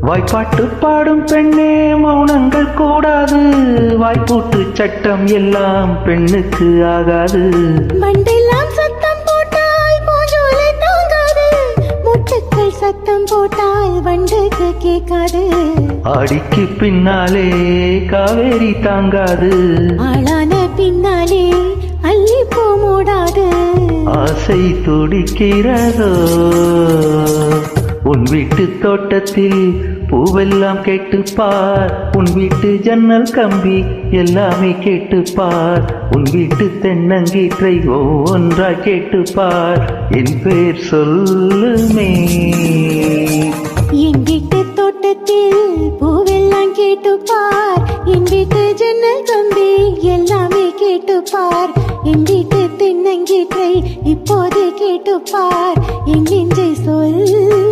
வாய்ப்பாட்டு பாடும் பெண்ணே மௌனங்கள் கூடாது, வாய்ப்பூட்டு சட்டம் எல்லாம் பெண்ணுக்கு ஆகாது. மண்டெல்லாம் சத்தம் போட்டால் பூஞ்சோலை தாங்காது, முட்டுக்கள் சத்தம் போட்டால் வண்டுக்கு கேட்காது. ஆடிக்கு பின்னாலே காவேரி தாங்காது, ஆளான பின்னாலே அள்ளிப்பூ மூடாது. ஆசை துடிக்கிறதோ உன் வீட்டு தோட்டத்தில் பூவெல்லாம் கேட்டுப்பார், உன் வீட்டு ஜன்னல் கம்பி எல்லாமே கேட்டுப்பார், உன் வீட்டு தென்னங்கீற்றை ஒவ்வொன்றாய் கேட்டுப்பார், என் பேர் சொல்லுமே. என் வீட்டு தோட்டத்தில் பூவெல்லாம் கேட்டுப்பார், என் வீட்டு ஜன்னல் கம்பி எல்லாமே கேட்டுப்பார், என் வீட்டு தென்னங்கீற்றை இப்போது கேட்டுப்பார், என் நெஞ்சை சொல்